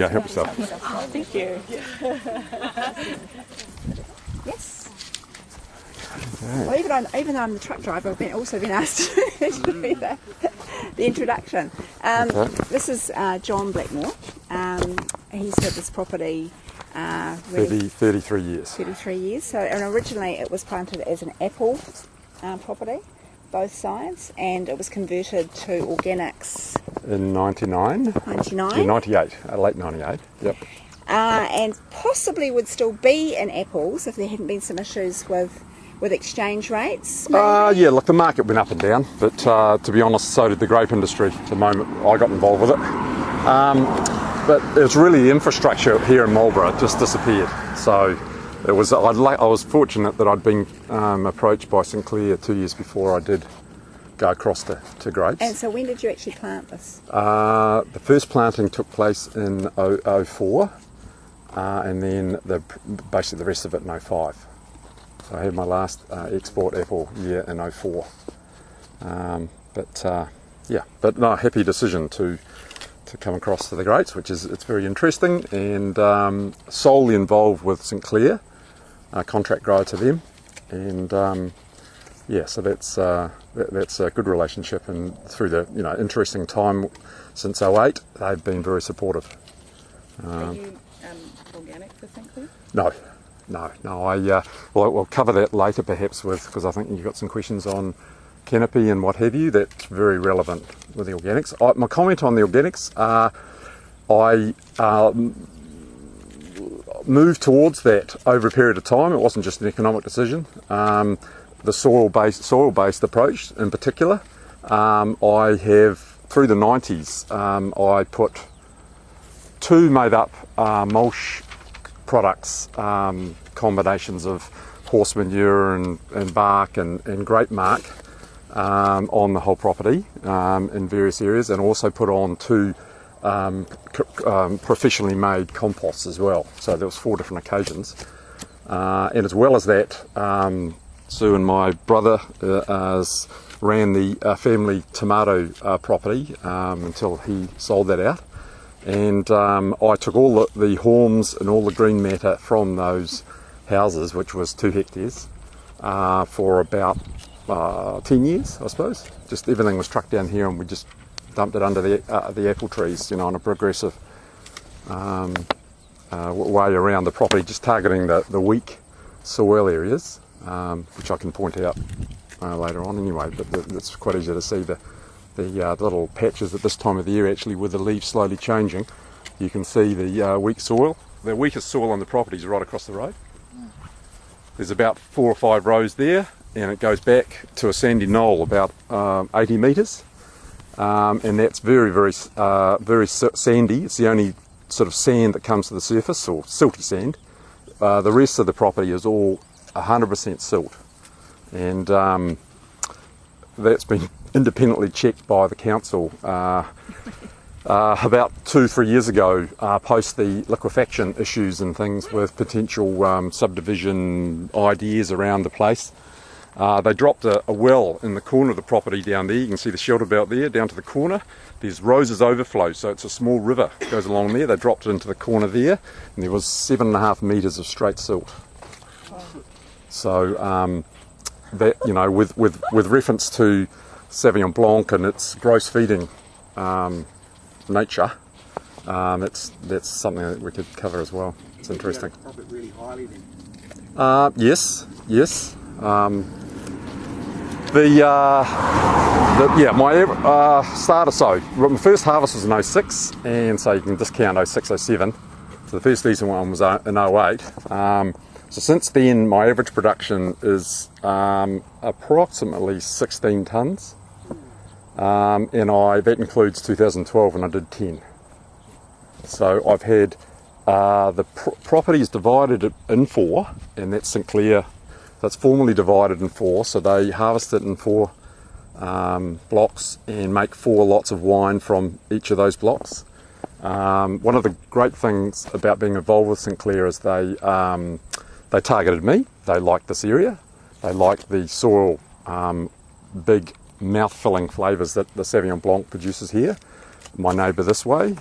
Yeah, help yourself. Oh, thank you. Yes. Well, even though I'm the truck driver, I've also been asked to be the introduction. This is John Blackmore. He's had this property 33 years. 33 years. So, and originally it was planted as an apple property, both sides, and it was converted to organics In 99? 99. Yeah, 98, late 98, yep. And possibly would still be in apples if there hadn't been some issues with exchange rates. Yeah, look, the market went up and down, but to be honest, so did the grape industry the moment I got involved with it. But it was really the infrastructure here in Marlborough just disappeared. So it was. I was fortunate that I'd been approached by Sinclair 2 years before I did go across to grapes. And so when did you actually plant this? The first planting took place in 04, and then basically the rest of it in 05. So I had my last export apple year in 04. But no, happy decision to come across to the grapes, it's very interesting, and solely involved with Sinclair, contract grower to them, and so that's a good relationship, and through the interesting time since 08, they've been very supportive. Are you organic for Sinclair? No. We'll cover that later perhaps because I think you've got some questions on canopy and what have you. That's very relevant with the organics. My comment on the organics, I moved towards that over a period of time. It wasn't just an economic decision. The soil-based approach in particular, I have, through the 90s, I put 2 made-up mulch products, combinations of horse manure and bark and grape mark on the whole property in various areas, and also put on 2 professionally made composts as well. So there was 4 different occasions, and as well as that, Sue and my brother ran the family tomato property until he sold that out. And I took all the haulms and all the green matter from those houses, which was 2 hectares, for about 10 years, I suppose. Just everything was trucked down here, and we just dumped it under the apple trees, on a progressive way around the property, just targeting the weak soil areas, which I can point out later on anyway. But it's quite easy to see the little patches at this time of the year, actually, with the leaves slowly changing. You can see the weak soil. The weakest soil on the property is right across the road. There's about 4 or 5 rows there, and it goes back to a sandy knoll about 80 metres, and that's very, very, very sandy. It's the only sort of sand that comes to the surface, or silty sand. The rest of the property is all 100% silt, and that's been independently checked by the council about 2-3 years ago, post the liquefaction issues and things with potential subdivision ideas around the place. They dropped a well in the corner of the property down there. You can see the shelter belt there down to the corner. There's Rose's Overflow, so it's a small river that goes along there. They dropped it into the corner there, and there was 7.5 metres of straight silt. So that, with reference to Sauvignon Blanc and its gross feeding nature, that's something that we could cover as well. It's interesting. Really highly then? Yes. My starter sow. My first harvest was in 06, and so you can discount 06, 07. So the first decent one was in 08. So since then, my average production is approximately 16 tonnes. And that includes 2012 when I did 10. So I've had the property is divided in 4, and that's Sinclair. That's formally divided in 4. So they harvest it in 4 blocks and make 4 lots of wine from each of those blocks. One of the great things about being involved with Sinclair is they targeted me. They liked this area. They liked the soil, big mouth-filling flavours that the Sauvignon Blanc produces here. My neighbour this way,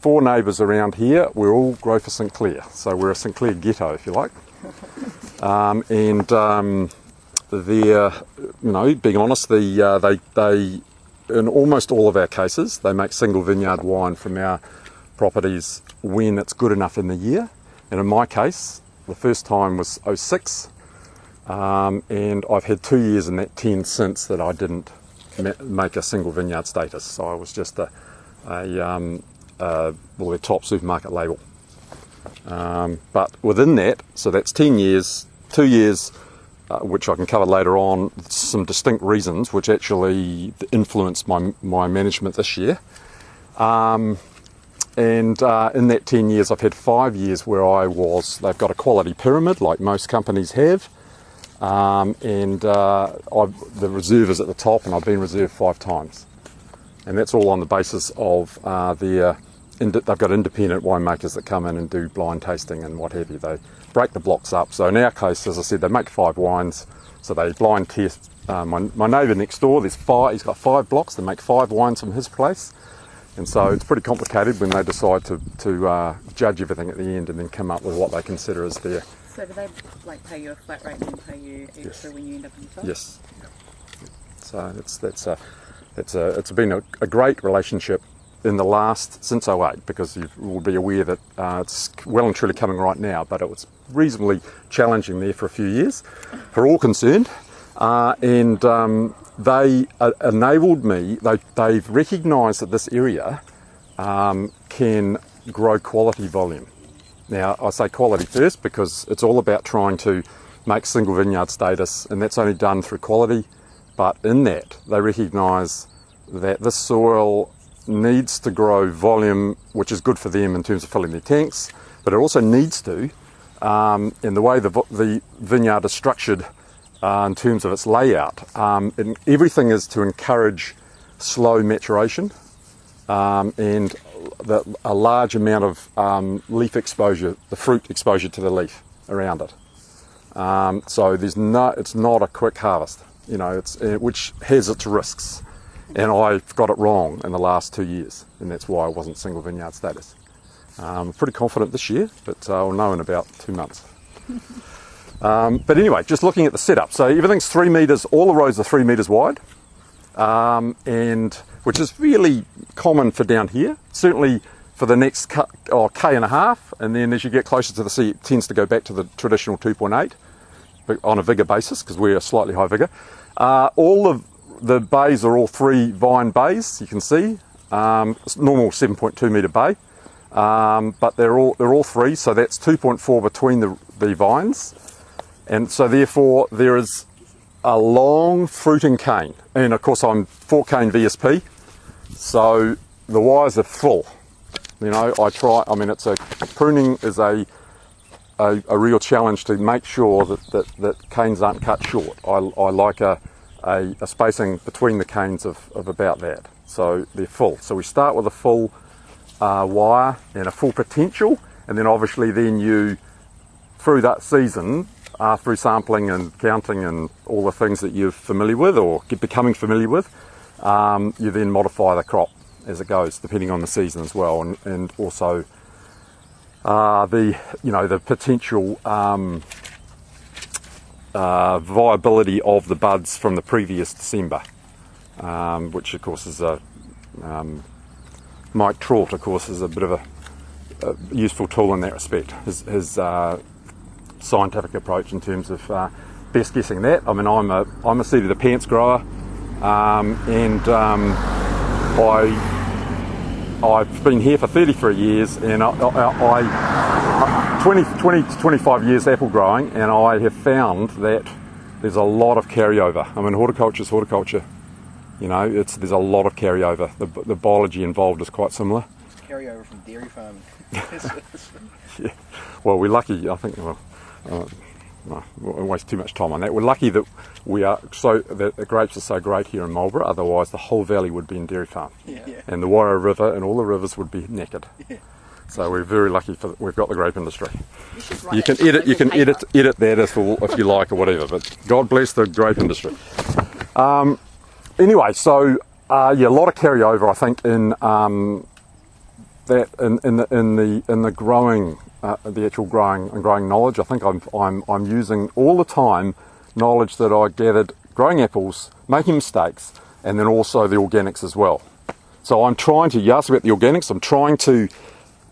4 neighbours around here, we all grow for St Clair. So we're a St Clair ghetto, if you like. They're, being honest, they in almost all of our cases, they make single vineyard wine from our properties when it's good enough in the year. And in my case, the first time was 06, and I've had 2 years in that 10 since that I didn't make a single vineyard status. So I was just their top supermarket label. But within that, so that's 10 years, 2 years, which I can cover later on, some distinct reasons which actually influenced my management this year. And in that 10 years, I've had 5 years where they've got a quality pyramid like most companies have. The reserve is at the top, and I've been reserved 5 times. And that's all on the basis of they've got independent winemakers that come in and do blind tasting and what have you. They break the blocks up. So in our case, as I said, they make 5 wines. So they blind test. My neighbour next door, he's got 5 blocks. They make 5 wines from his place. And so it's pretty complicated when they decide to judge everything at the end and then come up with what they consider as their... So do they pay you a flat rate and then pay you extra when you end up in the shop? Yes. So it's been a great relationship in the since 08, because you will be aware that it's well and truly coming right now, but it was reasonably challenging there for a few years for all concerned. They enabled me, they've recognised that this area can grow quality volume. Now, I say quality first because it's all about trying to make single vineyard status, and that's only done through quality. But in that, they recognise that this soil needs to grow volume, which is good for them in terms of filling their tanks, but it also needs to, in the way the vineyard is structured in terms of its layout, and everything is to encourage slow maturation and a large amount of leaf exposure, the fruit exposure to the leaf around it. So it's not a quick harvest, which has its risks. And I've got it wrong in the last 2 years, and that's why I wasn't single vineyard status. I'm pretty confident this year, but I'll know in about 2 months. But anyway, just looking at the setup. So everything's 3 metres, all the rows are 3 metres wide, and which is really common for down here, certainly for the next K and a half, and then as you get closer to the sea, it tends to go back to the traditional 2.8 on a vigour basis, because we're a slightly high vigour. All of the bays are all 3 vine bays, you can see. It's normal 7.2 metre bay, but they're all 3, so that's 2.4 between the vines, and so therefore there is a long fruiting cane, and of course I'm 4 cane VSP, so the wires are full. Pruning is a real challenge to make sure that canes aren't cut short. I like a spacing between the canes of about that, so they're full. So we start with a full wire and a full potential, and then obviously you, through that season, through sampling and counting and all the things that you're familiar with or becoming familiar with, you then modify the crop as it goes, depending on the season as well, and also the potential viability of the buds from the previous December, which of course is Mike Trott, of course, is a bit of a useful tool in that respect. His scientific approach in terms of best guessing that. I mean, I'm a seat of the pants grower, and I've been here for 33 years, and I 20 to 25 years apple growing, and I have found that there's a lot of carryover. I mean, horticulture is horticulture. There's a lot of carryover. The biology involved is quite similar. Carryover from dairy farming. Yeah. Well, we're lucky, I think. No, we won't waste too much time on that. We're lucky that the grapes are so great here in Marlborough. Otherwise, the whole valley would be in dairy farm, and the Wairau River and all the rivers would be knackered. Yeah. So we're very lucky we've got the grape industry. You can edit that if you like or whatever. But God bless the grape industry. Anyway, so a lot of carryover, I think, in that in the growing, the actual growing knowledge. I think I'm using all the time knowledge that I gathered growing apples, making mistakes, and then also the organics as well. So I'm trying to, you asked about the organics, I'm trying to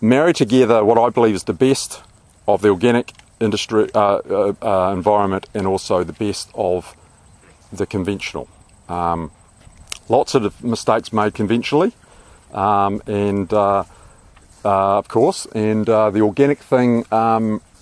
marry together what I believe is the best of the organic industry environment and also the best of the conventional. Lots of mistakes made conventionally, and of course, and the organic thing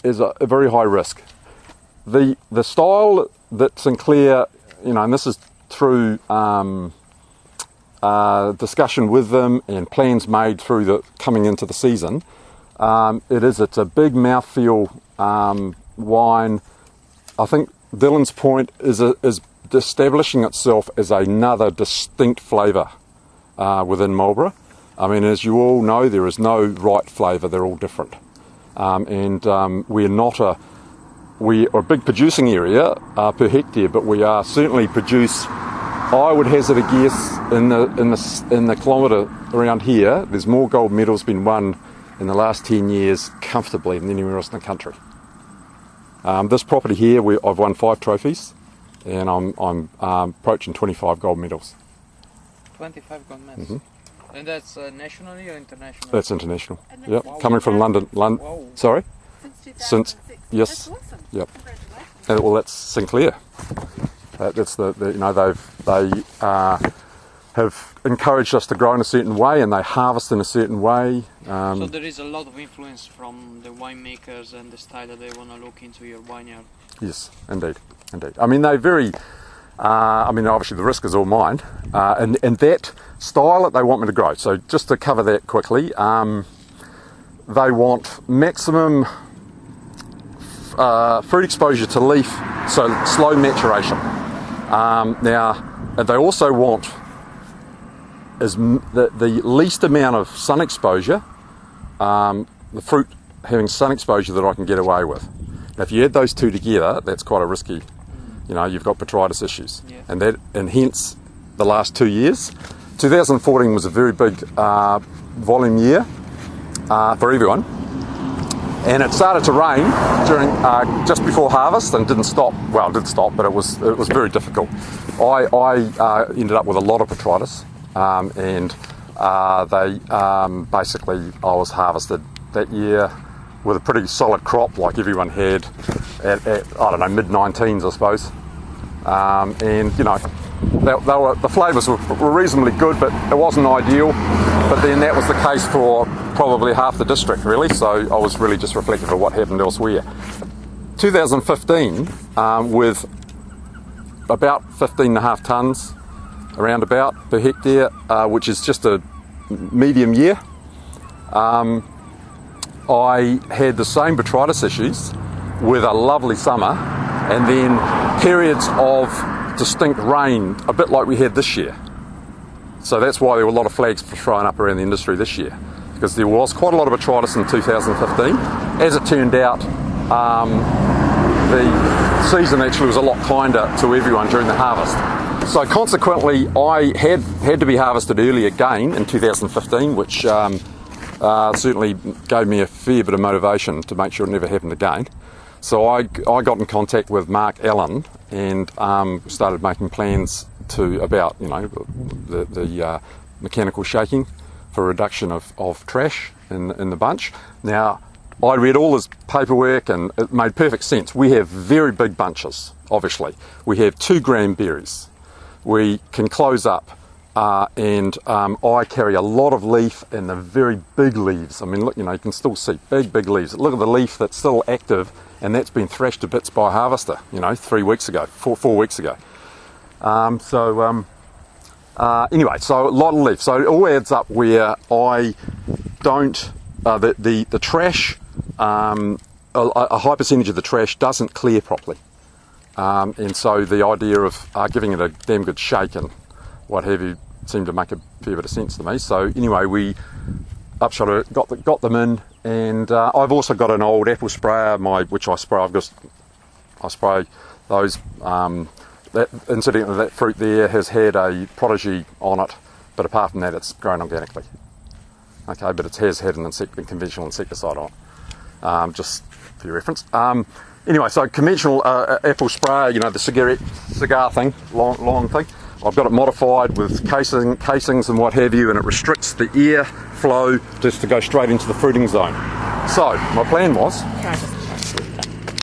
is a very high risk. The style that Sinclair, and this is through discussion with them and plans made through the coming into the season. It's a big mouthfeel wine. I think Dylan's Point is establishing itself as another distinct flavour within Marlborough. I mean, as you all know, there is no right flavour; they're all different. We are a big producing area per hectare, but we are certainly produce. I would hazard a guess in the kilometre around here, there's more gold medals been won in the last 10 years comfortably than anywhere else in the country. This property here, I've won 5 trophies, and I'm approaching 25 gold medals. 25 gold medals. Mm-hmm. And that's nationally or international? That's international. And Yep, wow. coming from London. Wow. Sorry. Since 2006. Yes. That's awesome. Yep. Congratulations. Well, that's Sinclair. That's they have encouraged us to grow in a certain way, and they harvest in a certain way. So there is a lot of influence from the winemakers and the style that they want to look into your vineyard. Yes, indeed. I mean, they very. Obviously the risk is all mine, and that style that they want me to grow. So just to cover that quickly, they want maximum fruit exposure to leaf, so slow maturation. Now, they also want the least amount of sun exposure, the fruit having sun exposure that I can get away with. Now, if you add those two together, that's quite a risky. You've got botrytis issues, Yeah. and hence the last 2 years. 2014 was a very big volume year for everyone, and it started to rain during just before harvest and didn't stop. Well, it did stop, but it was very difficult. I ended up with a lot of botrytis, and basically I was harvested that year with a pretty solid crop, like everyone had at mid-19s, I suppose. The flavours were reasonably good, but it wasn't ideal. But then that was the case for probably half the district, really. So I was really just reflective of what happened elsewhere. 2015, with about 15.5 tonnes, around about per hectare, which is just a medium year. I had the same botrytis issues with a lovely summer, and then periods of distinct rain, a bit like we had this year. So that's why there were a lot of flags thrown up around the industry this year, because there was quite a lot of botrytis in 2015. As it turned out, the season actually was a lot kinder to everyone during the harvest. So consequently, I had to be harvested early again in 2015, which certainly gave me a fair bit of motivation to make sure it never happened again. So I got in contact with Mark Allen and started making plans about the mechanical shaking for reduction of trash in the bunch. Now, I read all his paperwork and it made perfect sense. We have very big bunches, obviously. We have 2 gram berries. We can close up. And I carry a lot of leaf and the very big leaves. I mean, look, you can still see big leaves. Look at the leaf that's still active, and that's been thrashed to bits by a harvester, 3 weeks ago, 4 weeks ago. Anyway, so a lot of leaf. So it all adds up where I don't, the trash, a high percentage of the trash doesn't clear properly. And so the idea of giving it a damn good shake and what have you seemed to make a fair bit of sense to me. So anyway, we upshot it, got them in, and I've also got an old apple sprayer, which I spray. I spray those. Incidentally, that fruit there has had a prodigy on it, but apart from that, it's grown organically. Okay, but it has had a conventional insecticide on, just for your reference. Anyway, so conventional apple sprayer, you know, the cigar thing, long thing. I've got it modified with casings and what have you, and it restricts the air flow just to go straight into the fruiting zone. So my plan was,